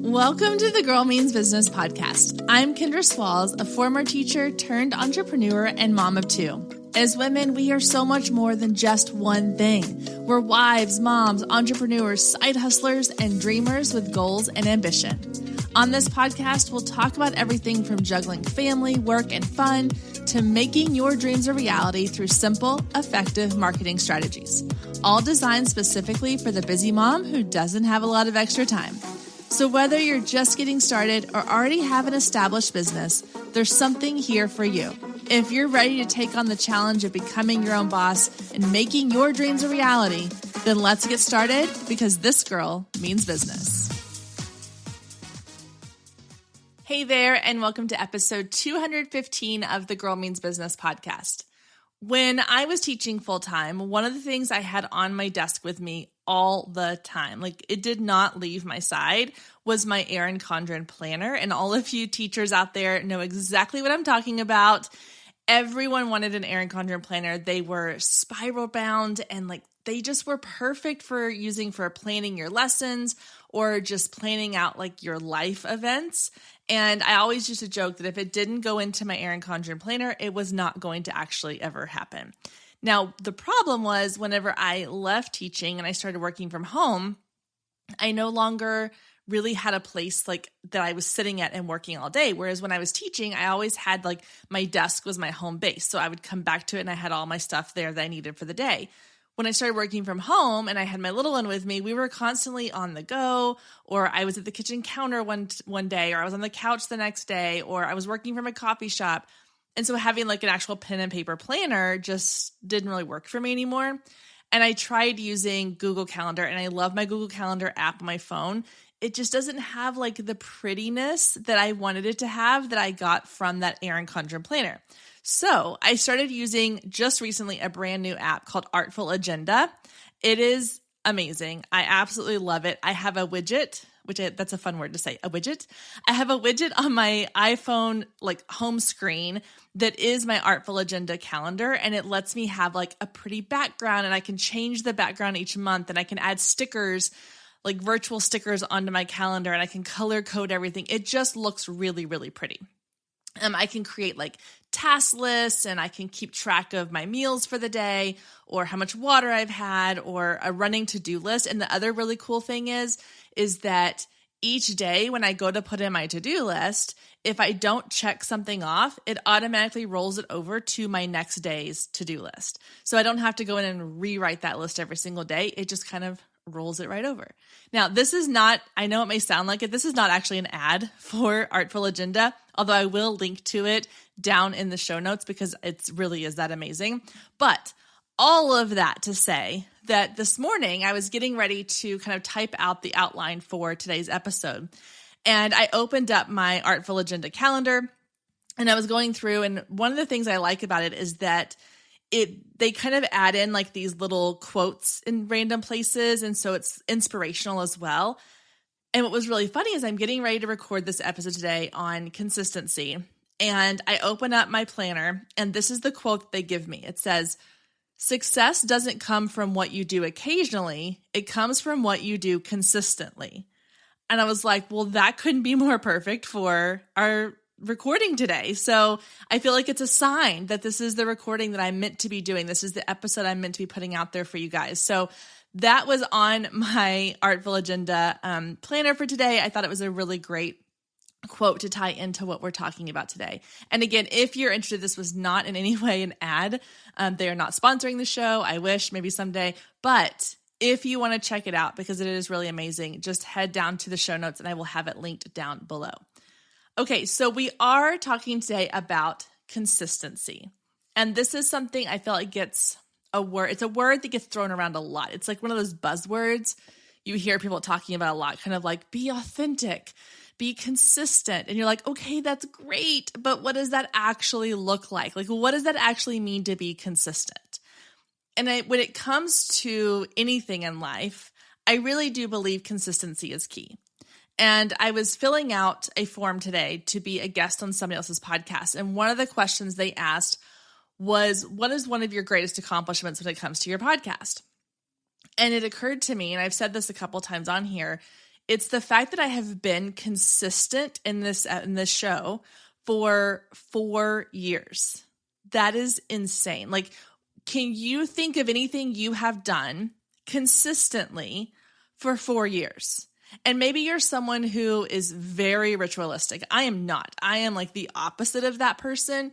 Welcome to the Girl Means Business podcast. I'm Kendra Swalls, a former teacher turned entrepreneur and mom of two. As women, we are so much more than just one thing. We're wives, moms, entrepreneurs, side hustlers, and dreamers with goals and ambition. On this podcast, we'll talk about everything from juggling family, work, and fun to making your dreams a reality through simple, effective marketing strategies, all designed specifically for the busy mom who doesn't have a lot of extra time. So whether you're just getting started or already have an established business, there's something here for you. If you're ready to take on the challenge of becoming your own boss and making your dreams a reality, then let's get started because this girl means business. Hey there, and welcome to episode 215 of the Girl Means Business podcast. When I was teaching full-time, one of the things I had on my desk with me all the time, like it did not leave my side, was my Erin Condren planner. And all of you teachers out there know exactly what I'm talking about. Everyone wanted an Erin Condren planner. They were spiral bound and they just were perfect for using for planning your lessons or just planning out your life events. And I always used to joke that if it didn't go into my Erin Condren planner, it was not going to actually ever happen. Now, the problem was whenever I left teaching and I started working from home, I no longer really had a place that I was sitting at and working all day. Whereas when I was teaching, I always had my desk was my home base. So I would come back to it and I had all my stuff there that I needed for the day. When I started working from home and I had my little one with me, we were constantly on the go, or I was at the kitchen counter one day, or I was on the couch the next day, or I was working from a coffee shop. And so having an actual pen and paper planner just didn't really work for me anymore. And I tried using Google Calendar, and I love my Google Calendar app on my phone. It just doesn't have the prettiness that I wanted it to have that I got from that Erin Condren planner. So I started using just recently a brand new app called Artful Agenda. It is amazing. I absolutely love it. I have a widget, that's a fun word to say, a widget. I have a widget on my iPhone home screen that is my Artful Agenda calendar, and it lets me have a pretty background, and I can change the background each month, and I can add stickers, virtual stickers onto my calendar, and I can color code everything. It just looks really, really pretty. I can create task lists, and I can keep track of my meals for the day or how much water I've had or a running to-do list. And the other really cool thing is that each day when I go to put in my to-do list, if I don't check something off, it automatically rolls it over to my next day's to-do list. So I don't have to go in and rewrite that list every single day. It just kind of rolls it right over. Now, this is not, I know it may sound like it, this is not actually an ad for Artful Agenda, although I will link to it down in the show notes because it really is that amazing. But all of that to say that this morning I was getting ready to kind of type out the outline for today's episode. And I opened up my Artful Agenda calendar and I was going through, and one of the things I like about it is that they kind of add in these little quotes in random places. And so it's inspirational as well. And what was really funny is I'm getting ready to record this episode today on consistency. And I open up my planner and this is the quote that they give me. It says, "Success doesn't come from what you do occasionally. It comes from what you do consistently." And I was like, well, that couldn't be more perfect for our recording today. So I feel like it's a sign that this is the recording that I'm meant to be doing. This is the episode I'm meant to be putting out there for you guys. So that was on my Artful Agenda planner for today. I thought it was a really great quote to tie into what we're talking about today. And again, if you're interested, this was not in any way an ad. They are not sponsoring the show. I wish, maybe someday. But if you want to check it out, because it is really amazing, just head down to the show notes and I will have it linked down below. Okay, so we are talking today about consistency. And this is something I feel like gets a word. It's a word that gets thrown around a lot. It's one of those buzzwords you hear people talking about a lot, kind of be authentic, be consistent. And you're like, okay, that's great. But what does that actually look like? What does that actually mean to be consistent? And when it comes to anything in life, I really do believe consistency is key. And I was filling out a form today to be a guest on somebody else's podcast. And one of the questions they asked was, what is one of your greatest accomplishments when it comes to your podcast? And it occurred to me, and I've said this a couple times on here, It's the fact that I have been consistent in this show for 4 years. That is insane. Like, can you think of anything you have done consistently for 4 years? And maybe you're someone who is very ritualistic. I am not. I am like the opposite of that person.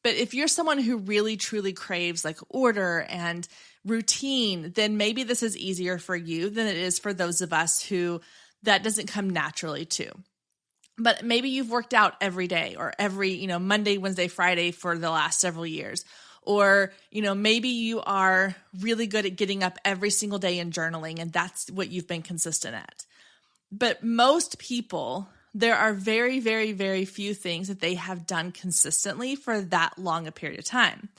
But if you're someone who really truly craves like order and routine, then maybe this is easier for you than it is for those of us who that doesn't come naturally to. But maybe you've worked out every day or every, Monday, Wednesday, Friday for the last several years. Or, maybe you are really good at getting up every single day and journaling, and that's what you've been consistent at. But most people, there are very, very, very few things that they have done consistently for that long a period of time.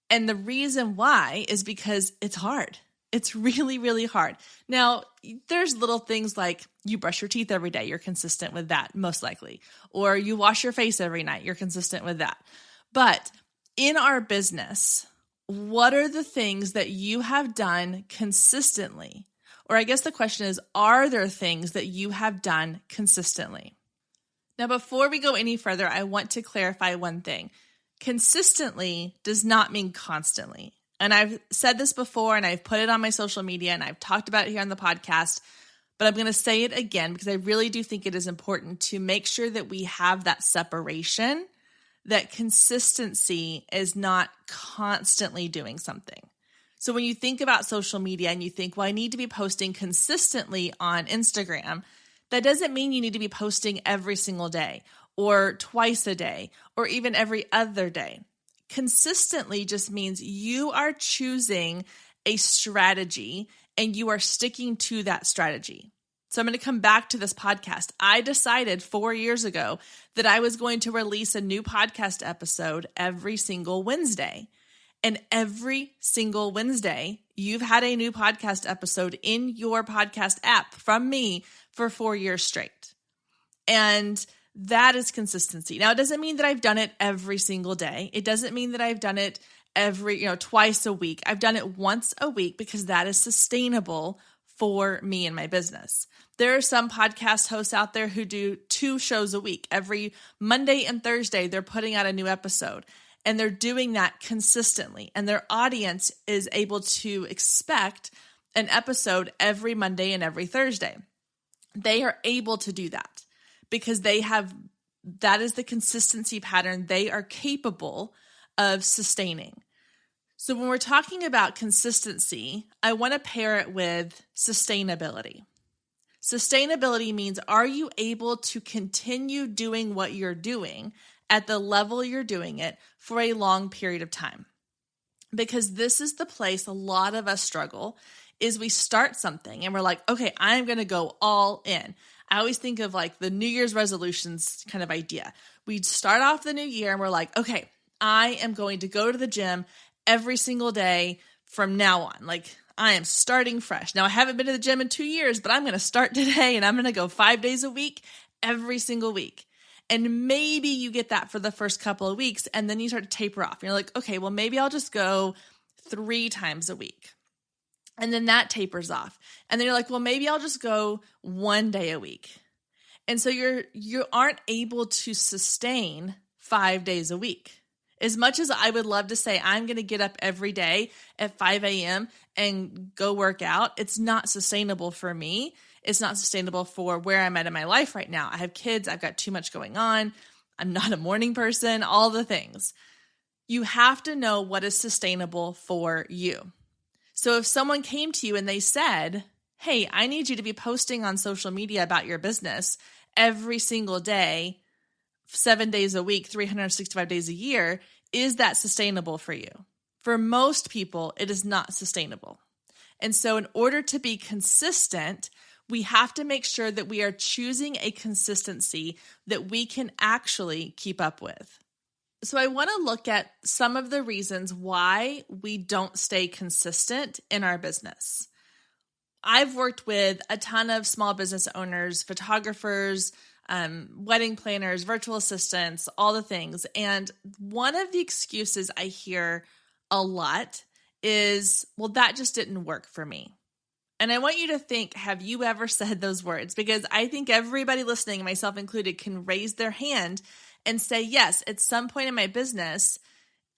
And the reason why is because it's hard. It's really, really hard. Now, there's little things like you brush your teeth every day. You're consistent with that, most likely. Or you wash your face every night. You're consistent with that. But in our business, what are the things that you have done consistently? Or I guess the question is, are there things that you have done consistently? Now, before we go any further, I want to clarify one thing. Consistently does not mean constantly. And I've said this before, and I've put it on my social media, and I've talked about it here on the podcast, but I'm going to say it again because I really do think it is important to make sure that we have that separation, that consistency is not constantly doing something. So when you think about social media and you think, well, I need to be posting consistently on Instagram, that doesn't mean you need to be posting every single day or twice a day or even every other day. Consistently just means you are choosing a strategy and you are sticking to that strategy. So I'm going to come back to this podcast. I decided 4 years ago that I was going to release a new podcast episode every single Wednesday. And every single Wednesday, you've had a new podcast episode in your podcast app from me for 4 years straight. And that is consistency. Now, it doesn't mean that I've done it every single day. It doesn't mean that I've done it twice a week. I've done it once a week because that is sustainable for me and my business. There are some podcast hosts out there who do 2 shows a week. Every Monday and Thursday, they're putting out a new episode. And they're doing that consistently. And their audience is able to expect an episode every Monday and every Thursday. They are able to do that because that is the consistency pattern they are capable of sustaining. So when we're talking about consistency, I want to pair it with sustainability. Sustainability means, are you able to continue doing what you're doing at the level you're doing it for a long period of time? Because this is the place a lot of us struggle, is we start something and we're like, okay, I'm going to go all in. I always think of like the New Year's resolutions kind of idea. We start off the new year and we're like, okay, I am going to go to the gym every single day from now on. Like, I am starting fresh. Now, I haven't been to the gym in 2 years, but I'm going to start today and I'm going to go 5 days a week, every single week. And maybe you get that for the first couple of weeks and then you start to taper off. You're like, okay, well, maybe I'll just go 3 times a week. And then that tapers off. And then you're like, well, maybe I'll just go 1 day a week. And so you aren't able to sustain 5 days a week. As much as I would love to say, I'm going to get up every day at 5 a.m. and go work out, it's not sustainable for me. It's not sustainable for where I'm at in my life right now. I have kids. I've got too much going on. I'm not a morning person, all the things. You have to know what is sustainable for you. So if someone came to you and they said, hey, I need you to be posting on social media about your business every single day, 7 days a week, 365 days a year, is that sustainable for you? For most people, it is not sustainable. And so in order to be consistent, we have to make sure that we are choosing a consistency that we can actually keep up with. So I want to look at some of the reasons why we don't stay consistent in our business. I've worked with a ton of small business owners, photographers, wedding planners, virtual assistants, all the things. And one of the excuses I hear a lot is, well, that just didn't work for me. And I want you to think, have you ever said those words? Because I think everybody listening, myself included, can raise their hand and say, yes, at some point in my business,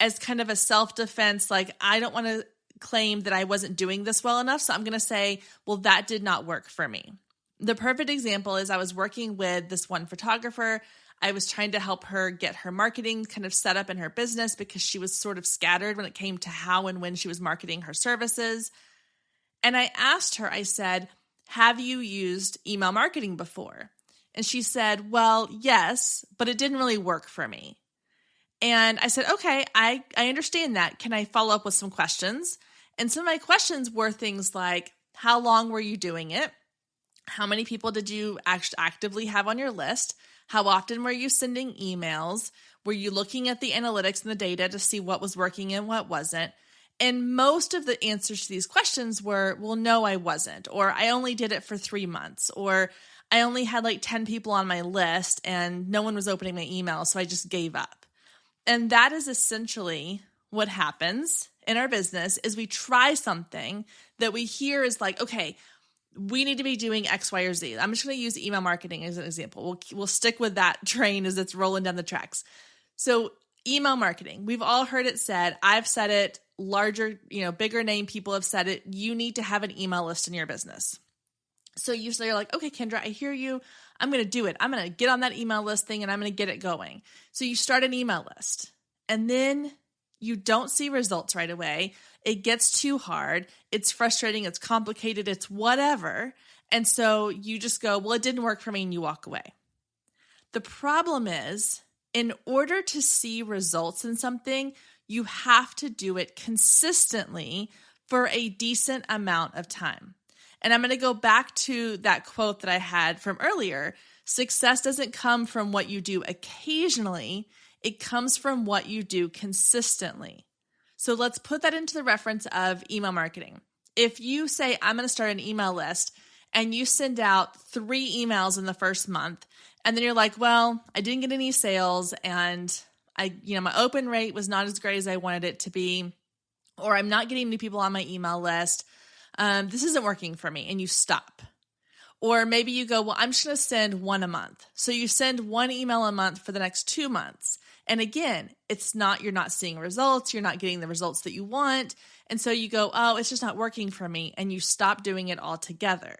as kind of a self-defense, like I don't want to claim that I wasn't doing this well enough. So I'm going to say, well, that did not work for me. The perfect example is I was working with this one photographer. I was trying to help her get her marketing kind of set up in her business because she was sort of scattered when it came to how and when she was marketing her services. And I asked her, I said, have you used email marketing before? And she said, well, yes, but it didn't really work for me. And I said, okay, I understand that. Can I follow up with some questions? And some of my questions were things like, how long were you doing it? How many people did you actively have on your list? How often were you sending emails? Were you looking at the analytics and the data to see what was working and what wasn't? And most of the answers to these questions were, well, no, I wasn't. Or I only did it for 3 months. Or I only had like 10 people on my list and no one was opening my email, so I just gave up. And that is essentially what happens in our business is we try something that we hear is like, okay, we need to be doing X, Y, or Z. I'm just going to use email marketing as an example. We'll stick with that train as it's rolling down the tracks. So email marketing, we've all heard it said. I've said it. Larger, bigger name people have said it. You need to have an email list in your business. So usually you're like, okay, Kendra, I hear you. I'm going to do it. I'm going to get on that email list thing and I'm going to get it going. So you start an email list and then you don't see results right away. It gets too hard. It's frustrating. It's complicated. It's whatever. And so you just go, well, it didn't work for me, and you walk away. The problem is, in order to see results in something, you have to do it consistently for a decent amount of time. And I'm going to go back to that quote that I had from earlier. Success doesn't come from what you do occasionally. It comes from what you do consistently. So let's put that into the reference of email marketing. If you say, I'm going to start an email list, and you send out 3 emails in the first month, and then you're like, well, I didn't get any sales, and my open rate was not as great as I wanted it to be, or I'm not getting new people on my email list. This isn't working for me, and you stop. Or maybe you go, well, I'm just going to send 1 a month. So you send 1 email a month for the next 2 months. And again, you're not seeing results. You're not getting the results that you want. And so you go, oh, it's just not working for me. And you stop doing it altogether.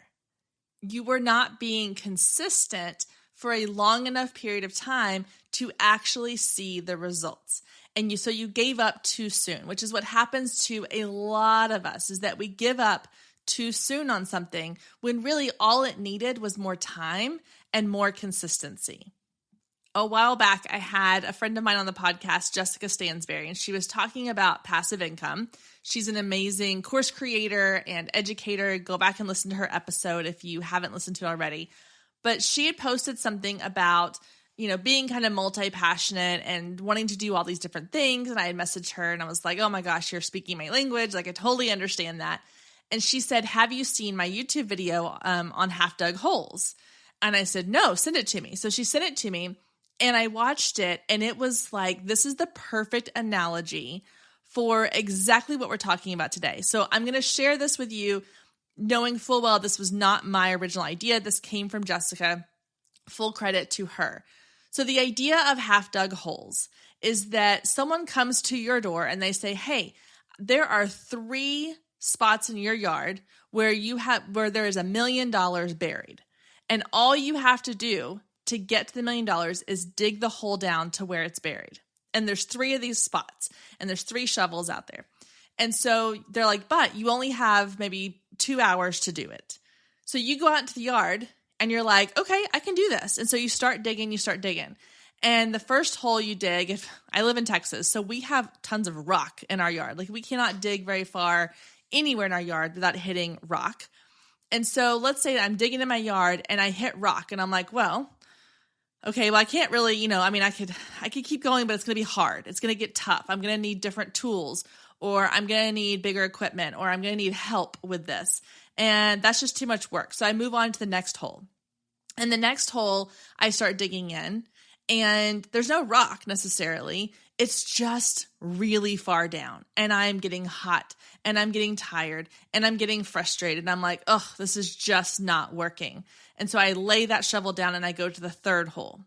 You were not being consistent for a long enough period of time to actually see the results. And so you gave up too soon, which is what happens to a lot of us, is that we give up too soon on something when really all it needed was more time and more consistency. A while back, I had a friend of mine on the podcast, Jessica Stansberry, and she was talking about passive income. She's an amazing course creator and educator. Go back and listen to her episode if you haven't listened to it already. But she had posted something about, being kind of multi-passionate and wanting to do all these different things. And I had messaged her and I was like, oh my gosh, you're speaking my language. Like, I totally understand that. And she said, have you seen my YouTube video on half-dug holes? And I said, no, send it to me. So she sent it to me. And I watched it, and it was like, this is the perfect analogy for exactly what we're talking about today. So I'm going to share this with you, knowing full well this was not my original idea. This came from Jessica. Full credit to her. So the idea of half-dug holes is that someone comes to your door and they say, hey, there are 3 spots in your yard where there is $1 million buried. And all you have to do to get to the $1 million is dig the hole down to where it's buried. And there's 3 of these spots, and there's 3 shovels out there. And so they're like, but you only have maybe 2 hours to do it. So you go out into the yard and you're like, okay, I can do this. And so you start digging. And the first hole you dig, I live in Texas, so we have tons of rock in our yard. Like, we cannot dig very far anywhere in our yard without hitting rock. And so let's say I'm digging in my yard and I hit rock, and I'm like, well, okay, well, I can't really, I could keep going, but it's going to be hard. It's going to get tough. I'm going to need different tools, or I'm going to need bigger equipment, or I'm going to need help with this. And that's just too much work. So I move on to the next hole. And the next hole, I start digging in, and there's no rock necessarily. it's just really far down and I'm getting hot and I'm getting tired and I'm getting frustrated. And I'm like, oh, this is just not working. And so I lay that shovel down and I go to the third hole.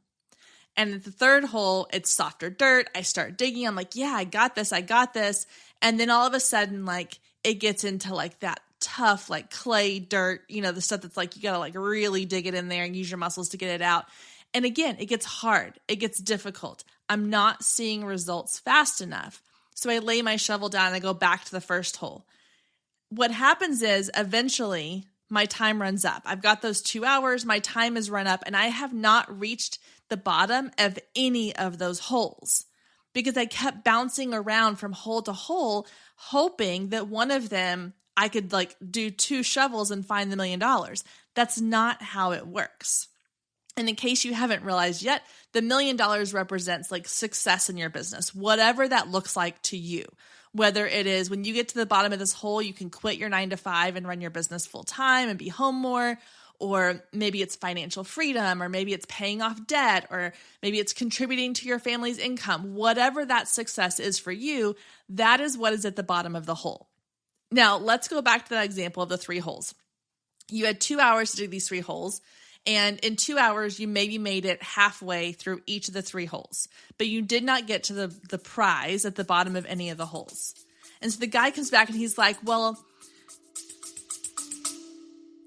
And at the third hole, it's softer dirt. I start digging. I'm like, yeah, I got this. And then all of a sudden, like, it gets into like that tough, like clay dirt, the stuff that's like, you got to like really dig it in there and use your muscles to get it out. And again, it gets hard. It gets difficult. I'm not seeing results fast enough. So I lay my shovel down and I go back to the first hole. What happens is eventually my time runs up. I've got those 2 hours. My time has run up and I have not reached the bottom of any of those holes because I kept bouncing around from hole to hole, hoping that one of them I could like do 2 shovels and find the $1 million. That's not how it works. And in case you haven't realized yet, the $1 million represents like success in your business, whatever that looks like to you. Whether it is when you get to the bottom of this hole, you can quit your 9-to-5 and run your business full time and be home more. Or maybe it's financial freedom, or maybe it's paying off debt, or maybe it's contributing to your family's income. Whatever that success is for you, that is what is at the bottom of the hole. Now, let's go back to that example of the 3 holes. You had 2 hours to dig these 3 holes, and in 2 hours, you maybe made it halfway through each of the 3 holes, but you did not get to the prize at the bottom of any of the holes. And so the guy comes back and he's like, well,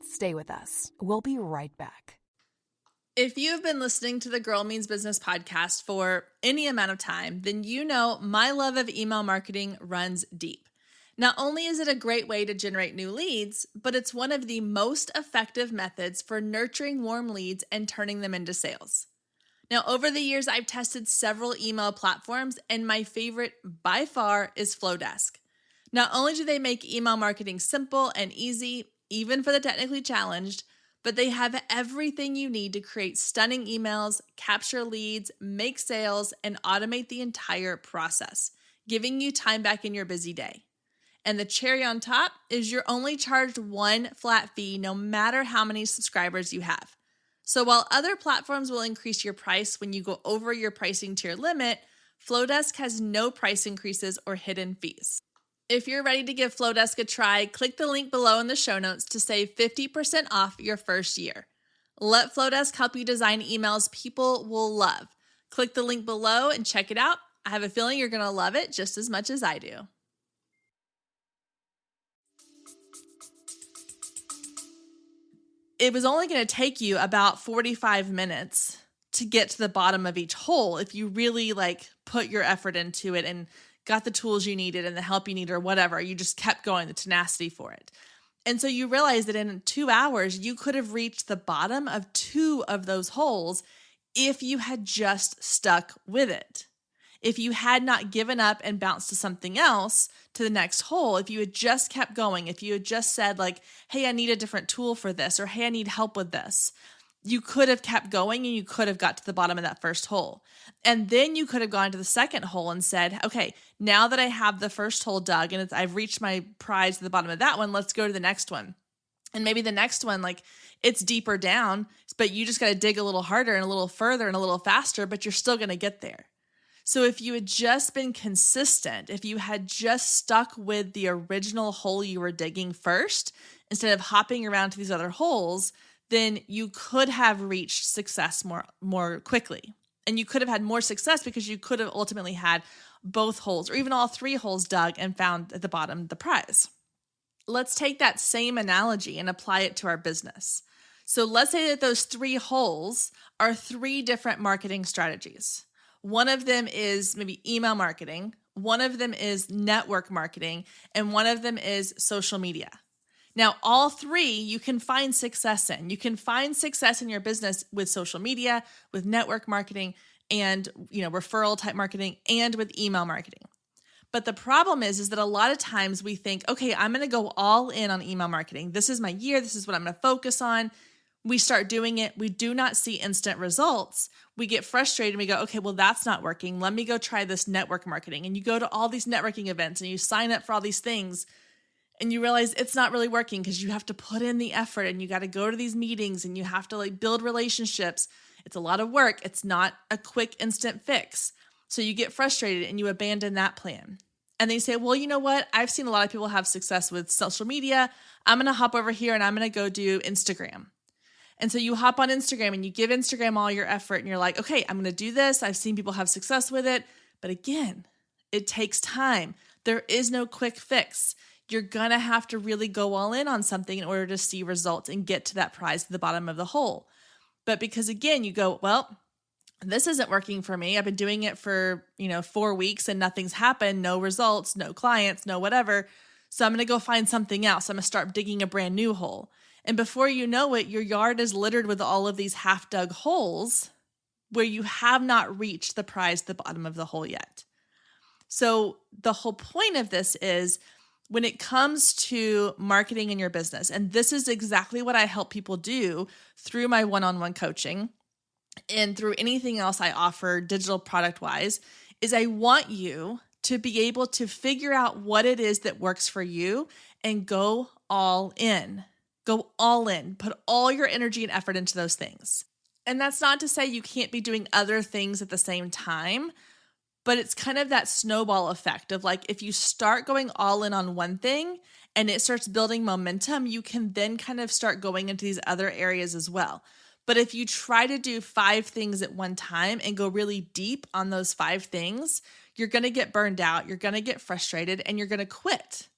stay with us. We'll be right back. If you have been listening to the Girl Means Business podcast for any amount of time, then you know my love of email marketing runs deep. Not only is it a great way to generate new leads, but it's one of the most effective methods for nurturing warm leads and turning them into sales. Now, over the years, I've tested several email platforms, and my favorite by far is Flowdesk. Not only do they make email marketing simple and easy, even for the technically challenged, but they have everything you need to create stunning emails, capture leads, make sales, and automate the entire process, giving you time back in your busy day. And the cherry on top is you're only charged one flat fee no matter how many subscribers you have. So while other platforms will increase your price when you go over your pricing tier limit, Flowdesk has no price increases or hidden fees. If you're ready to give Flowdesk a try, click the link below in the show notes to save 50% off your first year. Let Flowdesk help you design emails people will love. Click the link below and check it out. I have a feeling you're going to love it just as much as I do. It was only going to take you about 45 minutes to get to the bottom of each hole if you really put your effort into it and got the tools you needed and the help you needed or whatever. You just kept going, the tenacity for it. And so you realize that in 2 hours, you could have reached the bottom of 2 of those holes if you had just stuck with it. If you had not given up and bounced to something else, to the next hole, if you had just kept going, if you had just said hey, I need a different tool for this, or hey, I need help with this, you could have kept going and you could have got to the bottom of that first hole. And then you could have gone to the second hole and said, okay, now that I have the first hole dug and I've reached my prize to the bottom of that one, let's go to the next one. And maybe the next one, it's deeper down, but you just got to dig a little harder and a little further and a little faster, but you're still going to get there. So if you had just been consistent, if you had just stuck with the original hole you were digging first, instead of hopping around to these other holes, then you could have reached success more quickly. And you could have had more success because you could have ultimately had both holes or even all 3 holes dug and found at the bottom the prize. Let's take that same analogy and apply it to our business. So let's say that those 3 holes are 3 different marketing strategies. One of them is maybe email marketing, one of them is network marketing, and one of them is social media. Now, all 3 you can find success in. You can find success in your business with social media, with network marketing, and referral type marketing, and with email marketing. But the problem is that a lot of times we think, okay, I'm going to go all in on email marketing. This is my year. This is what I'm going to focus on. We start doing it. We do not see instant results. We get frustrated and we go, okay, well, that's not working. Let me go try this network marketing. And you go to all these networking events and you sign up for all these things and you realize it's not really working because you have to put in the effort and you got to go to these meetings and you have to build relationships. It's a lot of work. It's not a quick instant fix. So you get frustrated and you abandon that plan. And they say, well, you know what? I've seen a lot of people have success with social media. I'm going to hop over here and I'm going to go do Instagram. And so you hop on Instagram and you give Instagram all your effort and you're like, okay, I'm going to do this. I've seen people have success with it. But again, it takes time. There is no quick fix. You're going to have to really go all in on something in order to see results and get to that prize at the bottom of the hole. But because again, you go, well, this isn't working for me. I've been doing it for, 4 weeks and nothing's happened, no results, no clients, no whatever. So I'm going to go find something else. I'm going to start digging a brand new hole. And before you know it, your yard is littered with all of these half-dug holes where you have not reached the prize at the bottom of the hole yet. So the whole point of this is when it comes to marketing in your business, and this is exactly what I help people do through my one-on-one coaching and through anything else I offer digital product-wise, is I want you to be able to figure out what it is that works for you and go all in. Go all in. Put all your energy and effort into those things. And that's not to say you can't be doing other things at the same time, but it's kind of that snowball effect of like, if you start going all in on one thing and it starts building momentum, you can then kind of start going into these other areas as well. But if you try to do 5 things at one time and go really deep on those 5 things, you're going to get burned out, you're going to get frustrated, and you're going to quit.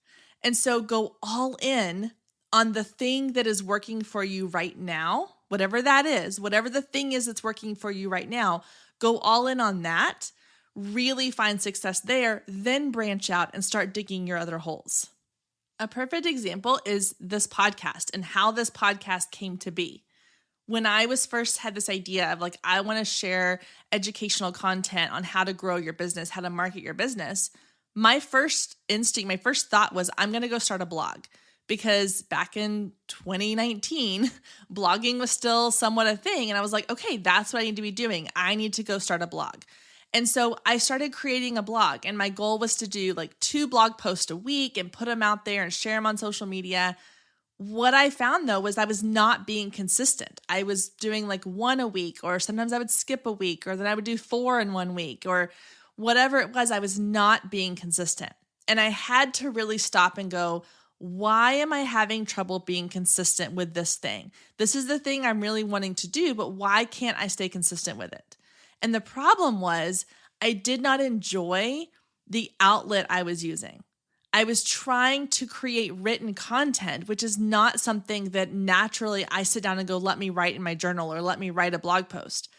And so go all in on the thing that is working for you right now, whatever that is, whatever the thing is that's working for you right now, go all in on that, really find success there, then branch out and start digging your other holes. A perfect example is this podcast and how this podcast came to be. When I was first had this idea of like, I want to share educational content on how to grow your business, how to market your business, my first instinct, my first thought was I'm going to go start a blog. Because back in 2019, blogging was still somewhat a thing. And I was like, okay, that's what I need to be doing. I need to go start a blog. And so I started creating a blog. And my goal was to do like 2 blog posts a week and put them out there and share them on social media. What I found though was I was not being consistent. I was doing like 1 a week, or sometimes I would skip a week, or then I would do 4 in 1 week, or whatever it was. I was not being consistent. And I had to really stop and go, why am I having trouble being consistent with this thing? This is the thing I'm really wanting to do, but why can't I stay consistent with it? And the problem was I did not enjoy the outlet I was using. I was trying to create written content, which is not something that naturally I sit down and go, let me write in my journal or let me write a blog post.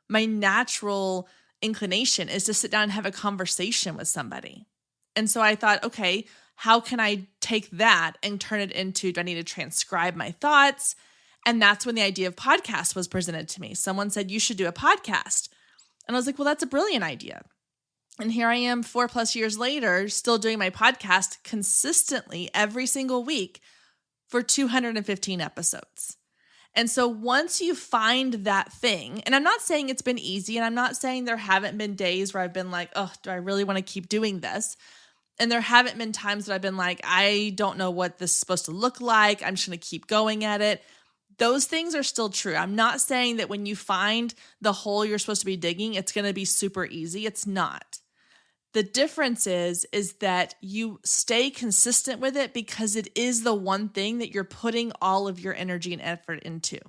My natural inclination is to sit down and have a conversation with somebody. And so I thought, okay, how can I take that and turn it into, do I need to transcribe my thoughts? And that's when the idea of podcast was presented to me. Someone said, you should do a podcast. And I was like, well, that's a brilliant idea. And here I am 4+ years later, still doing my podcast consistently every single week for 215 episodes. And so once you find that thing, and I'm not saying it's been easy, and I'm not saying there haven't been days where I've been like, oh, do I really want to keep doing this? And there haven't been times that I've been like, I don't know what this is supposed to look like. I'm just going to keep going at it. Those things are still true. I'm not saying that when you find the hole you're supposed to be digging, it's going to be super easy. It's not. The difference is that you stay consistent with it because it is the one thing that you're putting all of your energy and effort into.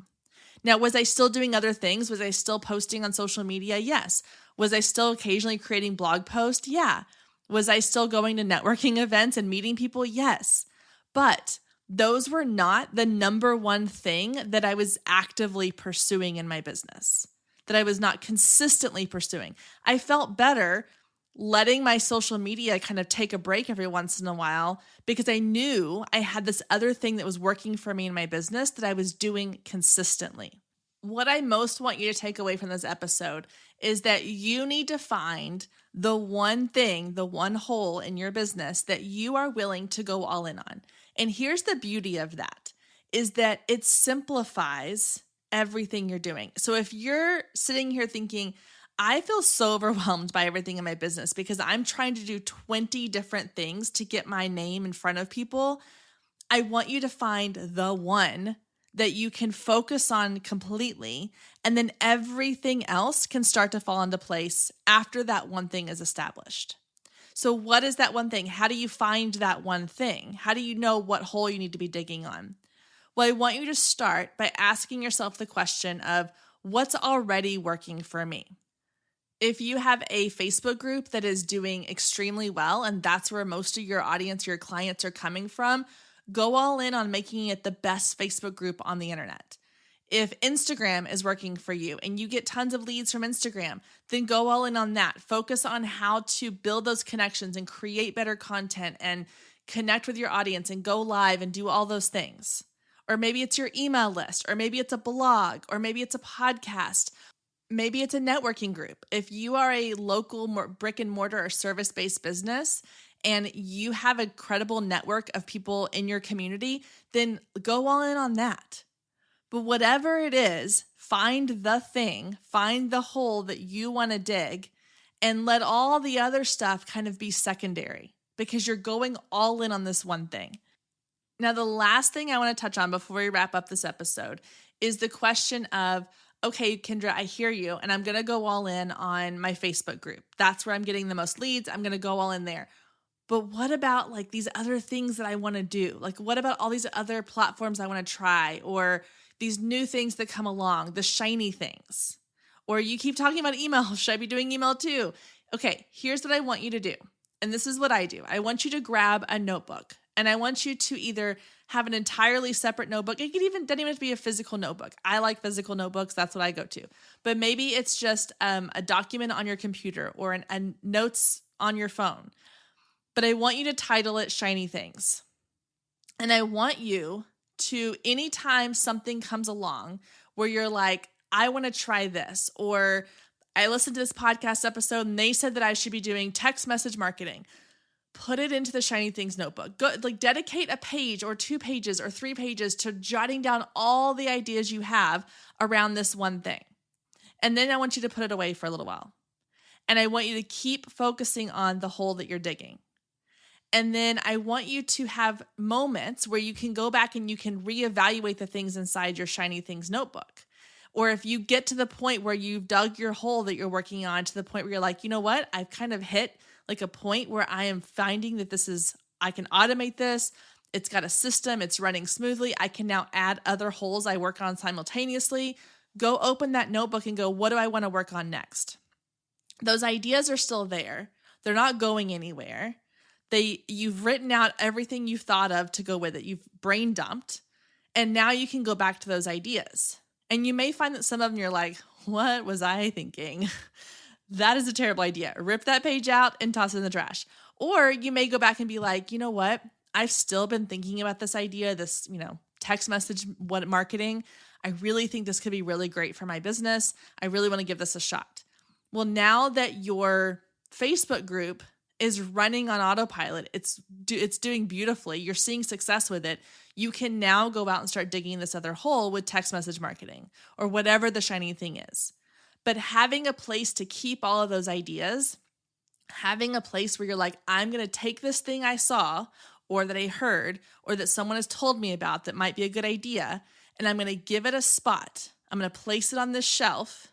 Now, was I still doing other things? Was I still posting on social media? Yes. Was I still occasionally creating blog posts? Yeah. Was I still going to networking events and meeting people? Yes. But those were not the number one thing that I was actively pursuing in my business, that I was not consistently pursuing. I felt better letting my social media kind of take a break every once in a while because I knew I had this other thing that was working for me in my business that I was doing consistently. What I most want you to take away from this episode is that you need to find the one thing, the one hole in your business that you are willing to go all in on. And here's the beauty of that, is that it simplifies everything you're doing. So if you're sitting here thinking, I feel so overwhelmed by everything in my business because I'm trying to do 20 different things to get my name in front of people, I want you to find the one that you can focus on completely, and then everything else can start to fall into place after that one thing is established. So what is that one thing? How do you find that one thing? How do you know what hole you need to be digging on? Well, I want you to start by asking yourself the question of what's already working for me. If you have a Facebook group that is doing extremely well, and that's where most of your audience, your clients are coming from, go all in on making it the best Facebook group on the internet. If Instagram is working for you and you get tons of leads from Instagram, then go all in on that. Focus on how to build those connections and create better content and connect with your audience and go live and do all those things. Or maybe it's your email list, or maybe it's a blog, or maybe it's a podcast. Maybe it's a networking group. If you are a local brick and mortar or service-based business and you have a credible network of people in your community, then go all in on that. But whatever it is, find the thing, find the hole that you want to dig, and let all the other stuff kind of be secondary because you're going all in on this one thing. Now, the last thing I want to touch on before we wrap up this episode is the question of, okay, Kendra, I hear you, and I'm going to go all in on my Facebook group. That's where I'm getting the most leads. I'm going to go all in there. But what about like these other things that I want to do? Like, what about all these other platforms I want to try, or these new things that come along, the shiny things? Or you keep talking about email. Should I be doing email too? Okay, here's what I want you to do. And this is what I do. I want you to grab a notebook, and I want you to either have an entirely separate notebook. It doesn't even have to be a physical notebook. I like physical notebooks. That's what I go to. But maybe it's just a document on your computer or a notes on your phone. But I want you to title it Shiny Things. And I want you to, anytime something comes along where you're like, I want to try this, or I listened to this podcast episode and they said that I should be doing text message marketing, put it into the Shiny Things notebook. Go, dedicate a page or 2 pages or 3 pages to jotting down all the ideas you have around this one thing. And then I want you to put it away for a little while. And I want you to keep focusing on the hole that you're digging. And then I want you to have moments where you can go back and you can reevaluate the things inside your Shiny Things notebook. Or if you get to the point where you've dug your hole that you're working on to the point where you're like, you know what, I've kind of hit like a point where I am finding that I can automate this. It's got a system. It's running smoothly. I can now add other holes I work on simultaneously. Go open that notebook and go, what do I want to work on next? Those ideas are still there. They're not going anywhere. You've written out everything you've thought of to go with it. You've brain dumped, and now you can go back to those ideas. And you may find that some of them you're like, what was I thinking? That is a terrible idea. Rip that page out and toss it in the trash. Or you may go back and be like, you know what? I've still been thinking about this idea, this, text message marketing. I really think this could be really great for my business. I really want to give this a shot. Well, now that your Facebook group is running on autopilot, it's doing beautifully, you're seeing success with it, you can now go out and start digging this other hole with text message marketing or whatever the shiny thing is. But having a place to keep all of those ideas, having a place where you're like, I'm going to take this thing I saw or that I heard or that someone has told me about that might be a good idea, and I'm going to give it a spot. I'm going to place it on this shelf,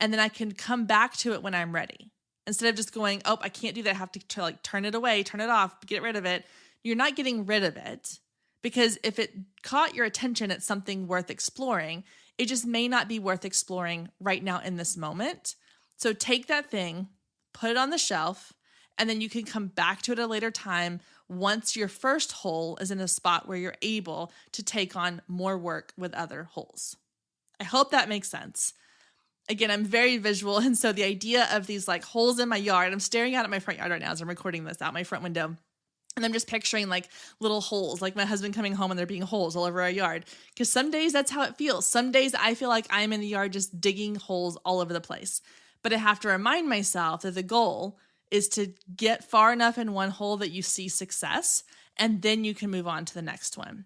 and then I can come back to it when I'm ready. Instead of just going, oh, I can't do that. I have to turn it away, turn it off, get rid of it. You're not getting rid of it, because if it caught your attention, it's something worth exploring. It just may not be worth exploring right now in this moment. So take that thing, put it on the shelf, and then you can come back to it at a later time once your first hole is in a spot where you're able to take on more work with other holes. I hope that makes sense. Again, I'm very visual, and so the idea of these like holes in my yard, I'm staring out at my front yard right now as I'm recording this out my front window, and I'm just picturing like little holes, like my husband coming home and there being holes all over our yard, because some days that's how it feels. Some days I feel like I'm in the yard just digging holes all over the place, but I have to remind myself that the goal is to get far enough in one hole that you see success, and then you can move on to the next one.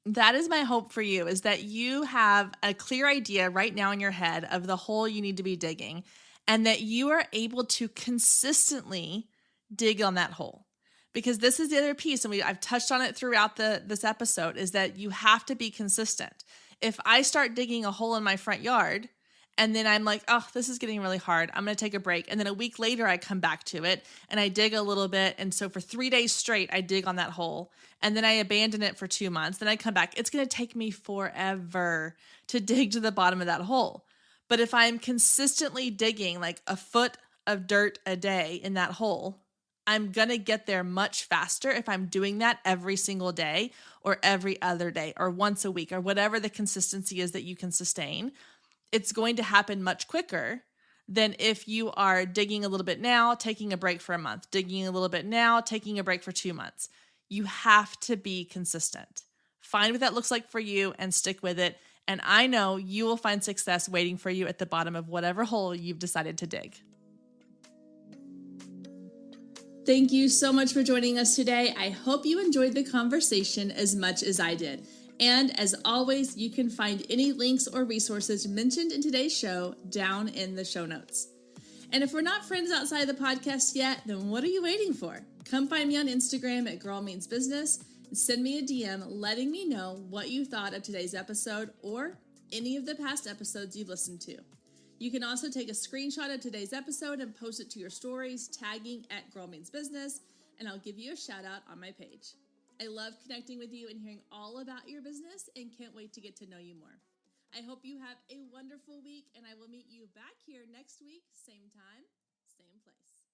That is my hope for you, is that you have a clear idea right now in your head of the hole you need to be digging, and that you are able to consistently dig on that hole. Because this is the other piece, and I've touched on it throughout this episode, is that you have to be consistent. If I start digging a hole in my front yard and then I'm like, oh, this is getting really hard, I'm going to take a break. And then a week later, I come back to it and I dig a little bit. And so for 3 days straight, I dig on that hole and then I abandon it for 2 months. Then I come back. It's going to take me forever to dig to the bottom of that hole. But if I'm consistently digging like a foot of dirt a day in that hole, I'm going to get there much faster if I'm doing that every single day or every other day or once a week or whatever the consistency is that you can sustain. It's going to happen much quicker than if you are digging a little bit now, taking a break for a month, digging a little bit now, taking a break for 2 months. You have to be consistent. Find what that looks like for you and stick with it. And I know you will find success waiting for you at the bottom of whatever hole you've decided to dig. Thank you so much for joining us today. I hope you enjoyed the conversation as much as I did. And as always, you can find any links or resources mentioned in today's show down in the show notes. And if we're not friends outside the podcast yet, then what are you waiting for? Come find me on Instagram at Girl Means Business and send me a DM letting me know what you thought of today's episode or any of the past episodes you've listened to. You can also take a screenshot of today's episode and post it to your stories, tagging at Girl Means Business, and I'll give you a shout out on my page. I love connecting with you and hearing all about your business and can't wait to get to know you more. I hope you have a wonderful week and I will meet you back here next week, same time, same place.